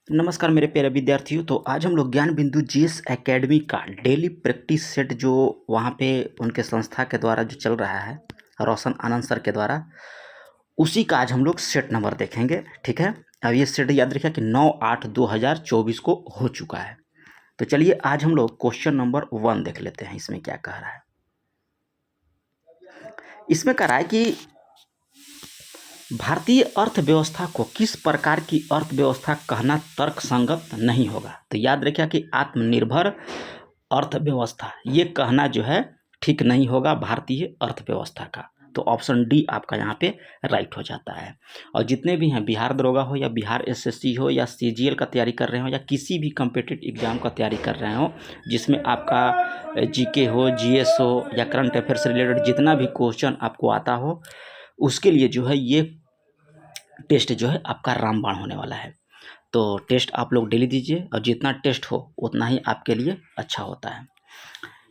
नमस्कार मेरे प्यारे विद्यार्थियों। तो आज हम लोग ज्ञान बिंदु जीएस एकेडमी का डेली प्रैक्टिस सेट जो वहाँ पे उनके संस्था के द्वारा जो चल रहा है, रोशन आनंद सर के द्वारा, उसी का आज हम लोग सेट नंबर देखेंगे। ठीक है, अब ये सेट याद रखिए कि 9/8/2024 को हो चुका है। तो चलिए आज हम लोग क्वेश्चन नंबर 1 देख लेते हैं। इसमें क्या कह रहा है? इसमें कह रहा है कि भारतीय अर्थव्यवस्था को किस प्रकार की अर्थव्यवस्था कहना तर्कसंगत नहीं होगा। तो याद रखिए कि आत्मनिर्भर अर्थव्यवस्था ये कहना जो है ठीक नहीं होगा भारतीय अर्थव्यवस्था का। तो ऑप्शन डी आपका यहाँ पे राइट हो जाता है। और जितने भी हैं, बिहार दरोगा हो या बिहार एसएससी हो या सीजीएल का तैयारी कर रहे हो या किसी भी कम्पिटिटिव एग्जाम का तैयारी कर रहे हो जिसमें आपका जीके हो, जीएस हो या करंट अफेयर से रिलेटेड जितना भी क्वेश्चन आपको आता हो, उसके लिए जो है ये टेस्ट जो है आपका रामबाण होने वाला है। तो टेस्ट आप लोग डेली दीजिए और जितना टेस्ट हो उतना ही आपके लिए अच्छा होता है।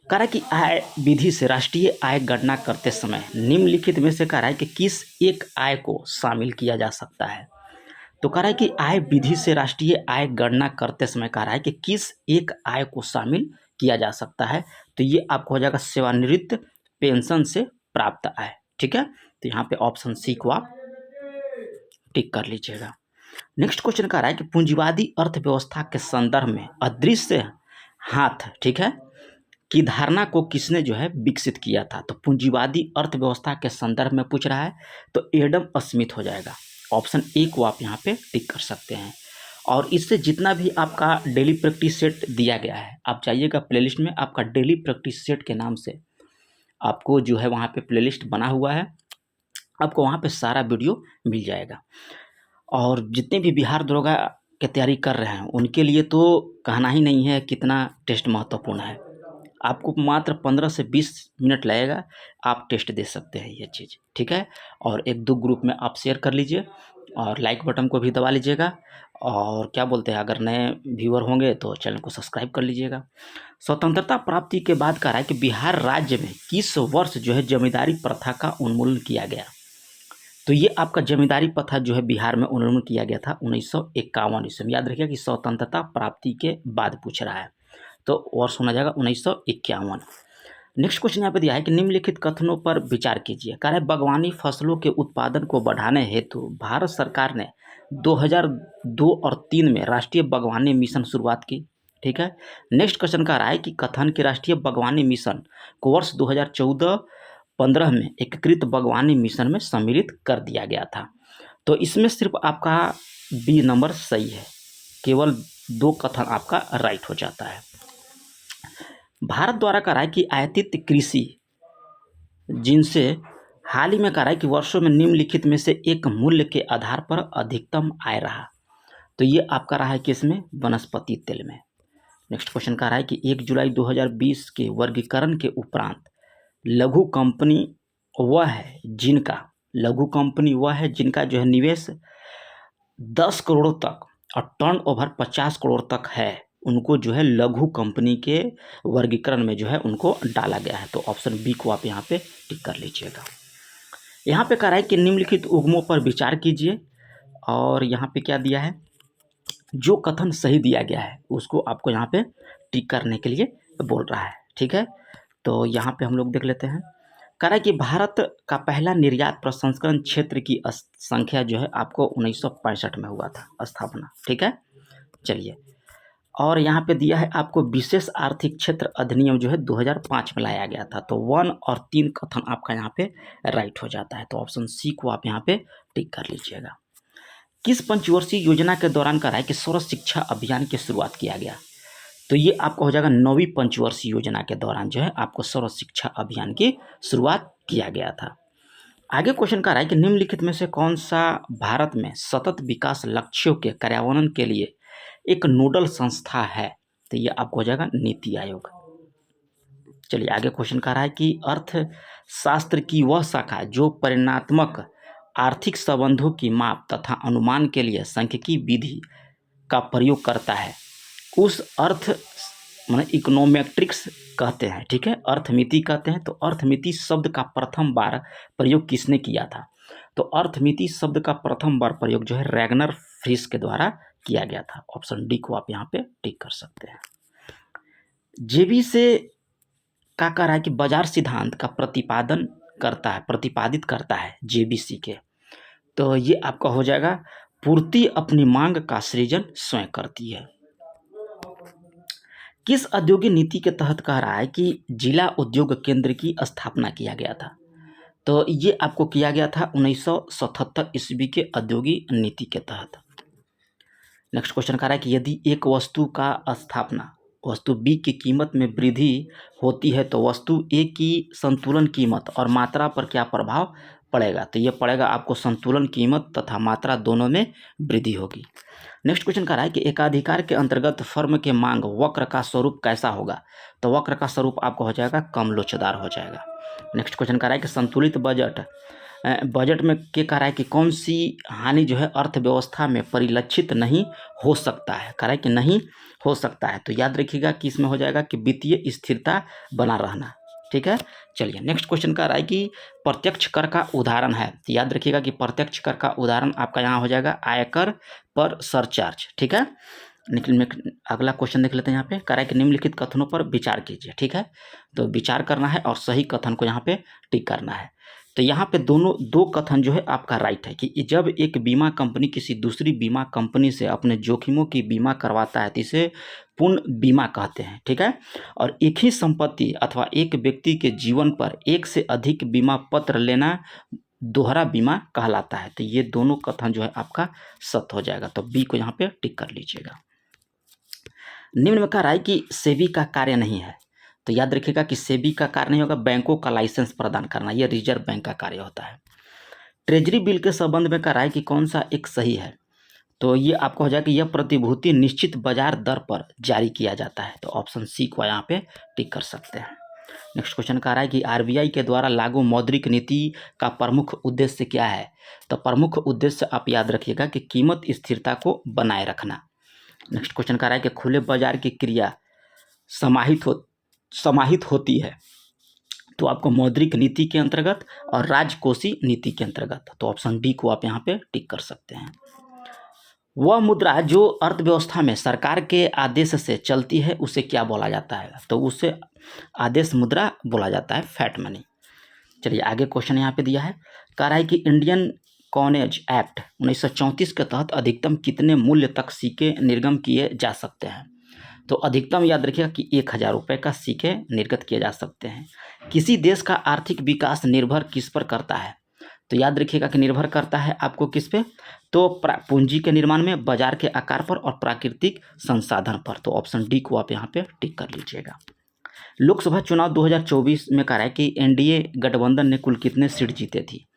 कह रहा है कि आय विधि से राष्ट्रीय आय गणना करते समय निम्नलिखित में से कह रहा है कि किस एक आय को शामिल किया जा सकता है। तो कह रहा है कि आय विधि से राष्ट्रीय आय गणना करते समय कह रहा है कि किस एक आय को शामिल किया जा सकता है। तो ये आपको हो जाएगा सेवानिवृत्त पेंशन से प्राप्त आय। ठीक है, तो यहाँ पे ऑप्शन सी को आप टिक कर लीजिएगा। नेक्स्ट क्वेश्चन कह रहा है कि पूंजीवादी अर्थव्यवस्था के संदर्भ में अदृश्य हाथ, ठीक है, की धारणा को किसने जो है विकसित किया था। तो पूंजीवादी अर्थव्यवस्था के संदर्भ में पूछ रहा है तो एडम स्मिथ हो जाएगा। ऑप्शन ए को आप यहाँ पे टिक कर सकते हैं। और इससे जितना भी आपका डेली प्रैक्टिस सेट दिया गया है, आप जाइएगा प्लेलिस्ट में, आपका डेली प्रैक्टिस सेट के नाम से आपको जो है वहाँ पे प्लेलिस्ट बना हुआ है, आपको वहाँ पे सारा वीडियो मिल जाएगा। और जितने भी बिहार दरोगा की तैयारी कर रहे हैं उनके लिए तो कहना ही नहीं है कितना टेस्ट महत्वपूर्ण है। आपको मात्र 15 से 20 मिनट लगेगा, आप टेस्ट दे सकते हैं ये चीज़। ठीक है, और 1-2 ग्रुप में आप शेयर कर लीजिए और लाइक बटन को भी दबा लीजिएगा। और क्या बोलते हैं, अगर नए व्यूअर होंगे तो चैनल को सब्सक्राइब कर लीजिएगा। स्वतंत्रता प्राप्ति के बाद कह रहा है कि बिहार राज्य में किस वर्ष जो है जमींदारी प्रथा का उन्मूलन किया गया। तो ये आपका जमींदारी प्रथा जो है बिहार में उन्मूलन किया गया था 1951 ईस्वी में। याद रखिए कि स्वतंत्रता प्राप्ति के बाद पूछ रहा है, तो वर्ष होना जाएगा 1951। नेक्स्ट क्वेश्चन यहाँ पे दिया है कि निम्नलिखित कथनों पर विचार कीजिए। कह रहा है बागवानी फसलों के उत्पादन को बढ़ाने हेतु भारत सरकार ने 2002 और 3 में राष्ट्रीय बागवानी मिशन शुरुआत की। ठीक है, नेक्स्ट क्वेश्चन कह रहा है कि कथन के राष्ट्रीय बागवानी मिशन को वर्ष 2014-15 में एकीकृत बागवानी मिशन में सम्मिलित कर दिया गया था। तो इसमें सिर्फ आपका बी नंबर सही है, केवल 2 कथन आपका राइट हो जाता है। भारत द्वारा कह रहा है कि आयातित कृषि जिनसे हाल ही में कह रहा है कि वर्षों में निम्नलिखित में से एक मूल्य के आधार पर अधिकतम आय रहा। तो ये आपका रहा है कि इसमें वनस्पति तेल में। नेक्स्ट क्वेश्चन कह रहा है कि 1 जुलाई 2020 के वर्गीकरण के उपरांत लघु कंपनी वह है जिनका जो है निवेश 10 करोड़ तक और टर्नओवर 50 करोड़ तक है, उनको जो है लघु कंपनी के वर्गीकरण में जो है उनको डाला गया है। तो ऑप्शन बी को आप यहाँ पे टिक कर लीजिएगा। यहाँ पे कह रहा है कि निम्नलिखित उद्गमों पर विचार कीजिए। और यहाँ पे क्या दिया है, जो कथन सही दिया गया है उसको आपको यहाँ पे टिक करने के लिए बोल रहा है। ठीक है, तो यहाँ पे हम लोग देख लेते हैं। कह रहा है कि भारत का पहला निर्यात प्रसंस्करण क्षेत्र की संख्या जो है आपको 1965 में हुआ था स्थापना। ठीक है, चलिए। और यहाँ पे दिया है आपको विशेष आर्थिक क्षेत्र अधिनियम जो है 2005 में लाया गया था। तो 1 और 3 कथन आपका यहाँ पे राइट हो जाता है। तो ऑप्शन सी को आप यहाँ पे टिक कर लीजिएगा। किस पंचवर्षीय योजना के दौरान कह रहा है कि सर्व शिक्षा अभियान की शुरुआत किया गया। तो ये आपका हो जाएगा 9वीं पंचवर्षीय योजना के दौरान जो है आपको सर्व शिक्षा अभियान की शुरुआत किया गया था। आगे क्वेश्चन कह रहा है कि निम्नलिखित में से कौन सा भारत में सतत विकास लक्ष्यों के कार्यान्वयन के लिए एक नोडल संस्था है। तो ये आपको हो जाएगा नीति आयोग। चलिए आगे क्वेश्चन कह रहा है कि अर्थशास्त्र की वह शाखा जो परिणात्मक आर्थिक संबंधों की माप तथा अनुमान के लिए सांख्यिकी विधि का प्रयोग करता है, उस अर्थ माने इकोनोमेट्रिक्स कहते हैं। ठीक है, अर्थमिति कहते हैं। तो अर्थमिति शब्द का प्रथम बार प्रयोग किसने किया था। तो अर्थमिति शब्द का प्रथम बार प्रयोग जो है रैगनर फ्रिश के द्वारा किया गया था। ऑप्शन डी को आप यहाँ पे टिक कर सकते हैं। जेबी से क्या कह रहा है कि बाजार सिद्धांत का प्रतिपादित करता है जेबीसी के। तो ये आपका हो जाएगा पूर्ति अपनी मांग का सृजन स्वयं करती है। किस औद्योगिक नीति के तहत कह रहा है कि जिला उद्योग केंद्र की स्थापना किया गया था? तो ये आपको किया गया था 1977 ईस्वी के औद्योगिक नीति के तहत। नेक्स्ट क्वेश्चन कह रहा है कि यदि एक वस्तु का स्थापना वस्तु बी की कीमत में वृद्धि होती है तो वस्तु ए की संतुलन कीमत और मात्रा पर क्या प्रभाव पड़ेगा? तो ये पड़ेगा आपको संतुलन कीमत तथा मात्रा दोनों में वृद्धि होगी। नेक्स्ट क्वेश्चन कह रहा है कि एकाधिकार के अंतर्गत फर्म के मांग वक्र का स्वरूप कैसा होगा? तो वक्र का स्वरूप आपको हो जाएगा कम लोचदार हो जाएगा। नेक्स्ट क्वेश्चन कह रहा है कि संतुलित बजट में क्या कह रहा है कि कौन सी हानि जो है अर्थव्यवस्था में परिलक्षित नहीं हो सकता है? कह रहा है कि नहीं हो सकता है। तो याद रखिएगा कि इसमें हो जाएगा कि वित्तीय स्थिरता बना रहना। ठीक है, चलिए नेक्स्ट क्वेश्चन कह रहा है कि प्रत्यक्ष कर का उदाहरण है। तो याद रखिएगा कि प्रत्यक्ष कर का उदाहरण आपका यहाँ हो जाएगा आयकर पर सरचार्ज। ठीक है, अगला क्वेश्चन देख लेते हैं। यहाँ पे कह रहा है कि निम्नलिखित कथनों पर विचार कीजिए। ठीक है, तो विचार करना है और सही कथन को यहाँ पे टिक करना है। तो यहाँ पे दो कथन जो है आपका राइट है कि जब एक बीमा कंपनी किसी दूसरी बीमा कंपनी से अपने जोखिमों की बीमा करवाता है तो इसे पूर्ण बीमा कहते हैं। ठीक है, और एक ही संपत्ति अथवा एक व्यक्ति के जीवन पर एक से अधिक बीमा पत्र लेना दोहरा बीमा कहलाता है। तो ये दोनों कथन जो है आपका सत्य हो जाएगा। तो बी को यहाँ पे टिक कर लीजिएगा। निम्न में कह रहा है कि सेबी का कार्य नहीं है। तो याद रखिएगा कि सेबी का कार्य नहीं होगा बैंकों का लाइसेंस प्रदान करना, यह रिजर्व बैंक का कार्य होता है। ट्रेजरी बिल के संबंध में कह रहा है कि कौन सा एक सही है? तो ये आपको हो जाएगा कि यह प्रतिभूति निश्चित बाजार दर पर जारी किया जाता है। तो ऑप्शन सी को यहाँ पे टिक कर सकते हैं। नेक्स्ट क्वेश्चन कह रहा है कि आरबीआई के द्वारा लागू मौद्रिक नीति का प्रमुख उद्देश्य क्या है? तो प्रमुख उद्देश्य आप याद रखिएगा कि कीमत स्थिरता को बनाए रखना। नेक्स्ट क्वेश्चन कह रहा है कि खुले बाजार की क्रिया समाहित होती है तो आपको मौद्रिक नीति के अंतर्गत और राजकोषीय नीति के अंतर्गत। तो ऑप्शन डी को आप यहाँ पे टिक कर सकते हैं। वह मुद्रा जो अर्थव्यवस्था में सरकार के आदेश से चलती है उसे क्या बोला जाता है? तो उसे आदेश मुद्रा बोला जाता है, फैट मनी। चलिए आगे क्वेश्चन यहाँ पे दिया है, कह रहा है कि इंडियन कॉइनेज एक्ट 1934 के तहत अधिकतम कितने मूल्य तक सिक्के निर्गम किए जा सकते हैं? तो अधिकतम याद रखिएगा कि 1000 रुपये का सिक्के निर्गत किए जा सकते हैं। किसी देश का आर्थिक विकास निर्भर किस पर करता है? तो याद रखिएगा कि निर्भर करता है आपको किस पे? तो पूंजी के निर्माण में, बाजार के आकार पर और प्राकृतिक संसाधन पर। तो ऑप्शन डी को आप यहाँ पे टिक कर लीजिएगा। लोकसभा चुनाव 2024 में कह रहा है कि एनडीए गठबंधन ने कुल कितने सीट जीते थी?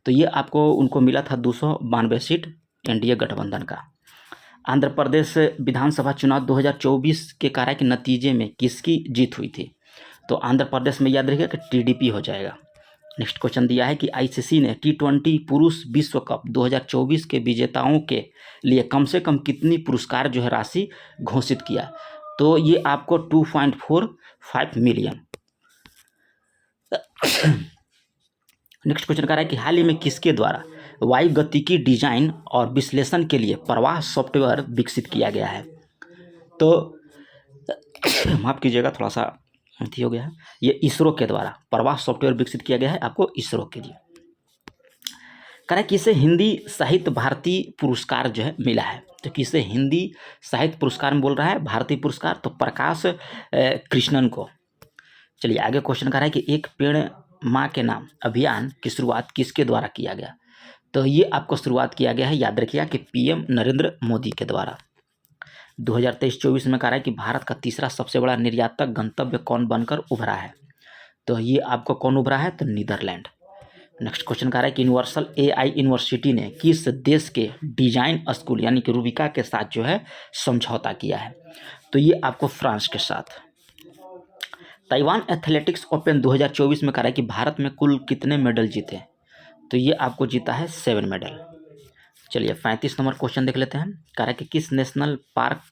तो ये आपको उनको मिला था 292 सीट एनडीए गठबंधन का। आंध्र प्रदेश विधानसभा चुनाव 2024 के कह रहा है कि नतीजे में किसकी जीत हुई थी? तो आंध्र प्रदेश में याद रखिएगा कि टीडीपी हो जाएगा। नेक्स्ट क्वेश्चन दिया है कि आईसीसी ने T20 पुरुष विश्व कप 2024 के विजेताओं के लिए कम से कम कितनी पुरस्कार जो है राशि घोषित किया? तो ये आपको 2.45 मिलियन। नेक्स्ट क्वेश्चन कह रहा है कि हाल ही में किसके द्वारा वायुगतिकी डिजाइन और विश्लेषण के लिए प्रवाह सॉफ्टवेयर विकसित किया गया है? तो माफ कीजिएगा थोड़ा सा अथी हो गया है। ये इसरो के द्वारा प्रवाह सॉफ्टवेयर विकसित किया गया है आपको इसरो के लिए। कह रहा है कि इसे हिंदी साहित्य भारती पुरस्कार जो है मिला है। तो किसे हिंदी साहित्य पुरस्कार में बोल रहा है? भारतीय पुरस्कार। तो प्रकाश कृष्णन को। चलिए आगे क्वेश्चन कह रहा है कि एक पेड़ माँ के नाम अभियान की शुरुआत किसके द्वारा किया गया? तो ये आपको शुरुआत किया गया है, याद रखिएगा कि पीएम नरेंद्र मोदी के द्वारा। 2023-24 में कह रहा है कि भारत का तीसरा सबसे बड़ा निर्यातक गंतव्य कौन बनकर उभरा है? तो ये आपको कौन उभरा है? तो नीदरलैंड। नेक्स्ट क्वेश्चन कह रहा है कि यूनिवर्सल एआई यूनिवर्सिटी ने किस देश के डिजाइन स्कूल यानी कि रूबिका के साथ जो है समझौता किया है? तो ये आपको फ्रांस के साथ। ताइवान एथलेटिक्स ओपन 2024 में कह रहा है कि भारत में कुल कितने मेडल जीते? तो ये आपको जीता है 7 मेडल। चलिए 35 नंबर क्वेश्चन देख लेते हैं। कह रहा है कि किस नेशनल पार्क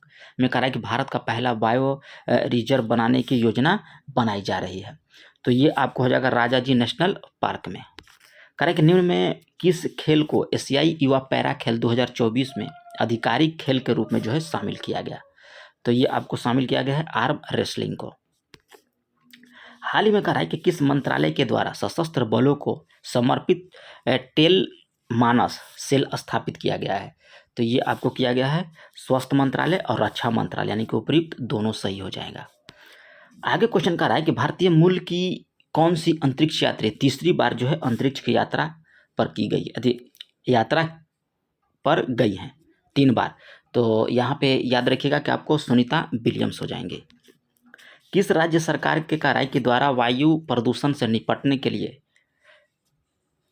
में कह रहा है कि भारत का पहला बायो रिजर्व बनाने की योजना बनाई जा रही है? तो ये आपको हो जाएगा राजा जी नेशनल पार्क में। कह रहा है कि निम्न में किस खेल को एशियाई युवा पैरा खेल 2024 में आधिकारिक खेल के रूप में जो है शामिल किया गया। तो ये आपको शामिल किया गया है आर्म रेसलिंग को। हाल ही में कहा है कि किस मंत्रालय के द्वारा सशस्त्र बलों को समर्पित टेल मानस सेल स्थापित किया गया है। तो ये आपको किया गया है स्वास्थ्य मंत्रालय और रक्षा मंत्रालय, यानी कि उपयुक्त दोनों सही हो जाएगा। आगे क्वेश्चन कर रहा है कि भारतीय मूल की कौन सी अंतरिक्ष यात्री तीसरी बार जो है अंतरिक्ष की यात्रा पर की गई, यात्रा पर गई हैं 3 बार। तो यहाँ पे याद रखिएगा कि आपको सुनीता विलियम्स हो जाएंगे। किस राज्य सरकार के कार्य के द्वारा वायु प्रदूषण से निपटने के लिए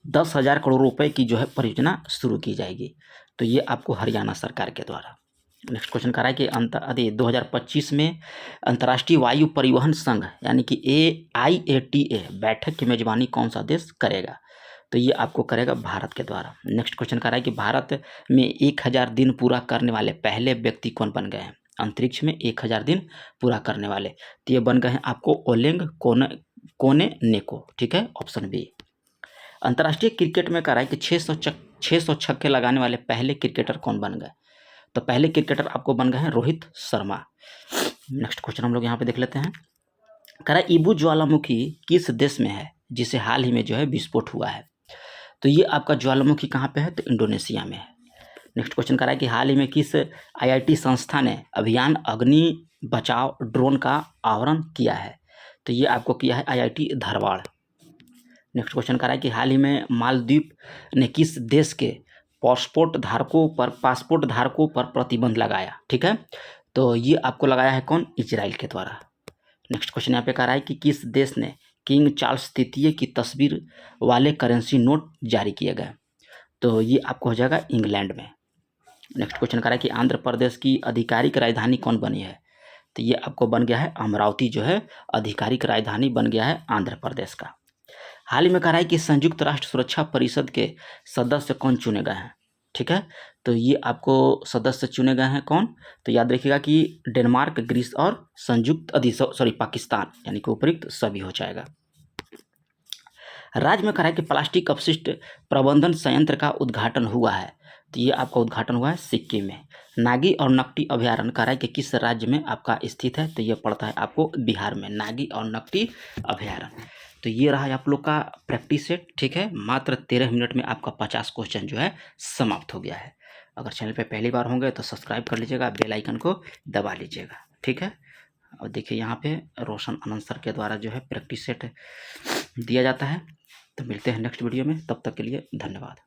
10,000 करोड़ रुपए की जो है परियोजना शुरू की जाएगी? तो ये आपको हरियाणा सरकार के द्वारा। नेक्स्ट क्वेश्चन कर रहा है कि 2025 में अंतर्राष्ट्रीय वायु परिवहन संघ यानी कि AIATA बैठक की मेजबानी कौन सा देश करेगा? तो ये आपको करेगा भारत के द्वारा। नेक्स्ट क्वेश्चन कर रहा है कि भारत में 1000 दिन पूरा करने वाले पहले व्यक्ति कौन बन गए हैं? अंतरिक्ष में 1000 दिन पूरा करने वाले, तो ये बन गए हैं आपको ओलेंग कोनेनेको, ठीक है, ऑप्शन बी। अंतर्राष्ट्रीय क्रिकेट में कह रहा है कि 600 छक्के लगाने वाले पहले क्रिकेटर कौन बन गए? तो पहले क्रिकेटर आपको बन गए हैं रोहित शर्मा। नेक्स्ट क्वेश्चन हम लोग यहाँ पे देख लेते हैं। कह रहा है इबू ज्वालामुखी किस देश में है जिसे हाल ही में जो है विस्फोट हुआ है? तो ये आपका ज्वालामुखी कहाँ पे है? तो इंडोनेशिया में है। नेक्स्ट क्वेश्चन कर रहा है कि हाल ही में किस IIT संस्था ने अभियान अग्नि बचाव ड्रोन का आवरण किया है? तो ये आपको किया है IIT धारवाड़। नेक्स्ट क्वेश्चन कर रहा है कि हाल ही में मालदीव ने किस देश के पासपोर्ट धारकों पर प्रतिबंध लगाया? ठीक है, तो ये आपको लगाया है कौन? इजराइल के द्वारा। नेक्स्ट क्वेश्चन यहाँ पे कह रहा है कि किस देश ने किंग चार्ल्स तृतीय की तस्वीर वाले करेंसी नोट जारी किए गए? तो ये आपको हो जाएगा इंग्लैंड में। नेक्स्ट क्वेश्चन कह रहा है कि आंध्र प्रदेश की आधिकारिक राजधानी कौन बनी है? तो ये आपको बन गया है अमरावती जो है आधिकारिक राजधानी बन गया है आंध्र प्रदेश का। हाल ही में कह रहा है कि संयुक्त राष्ट्र सुरक्षा परिषद के सदस्य कौन चुने गए हैं? ठीक है, तो ये आपको सदस्य चुने गए हैं कौन? तो याद रखिएगा कि डेनमार्क, ग्रीस और पाकिस्तान, यानी कि उपयुक्त सभी हो जाएगा। राज्य में कह रहा है कि प्लास्टिक अपशिष्ट प्रबंधन संयंत्र का उद्घाटन हुआ है। तो ये आपका उद्घाटन हुआ है सिक्किम में। नागी और नकटी अभयारण्य कह रहा है कि किस राज्य में आपका स्थित है? तो ये पड़ता है आपको बिहार में, नागी और नकटी अभयारण्य। तो ये रहा आप लोग का प्रैक्टिस सेट, ठीक है। मात्र 13 मिनट में आपका 50 क्वेश्चन जो है समाप्त हो गया है। अगर चैनल पे पहली बार होंगे तो सब्सक्राइब कर लीजिएगा, बेल आइकन को दबा लीजिएगा, ठीक है। और देखिए यहाँ पे रोशन आनंद सर के द्वारा जो है प्रैक्टिस सेट दिया जाता है। तो मिलते हैं नेक्स्ट वीडियो में, तब तक के लिए धन्यवाद।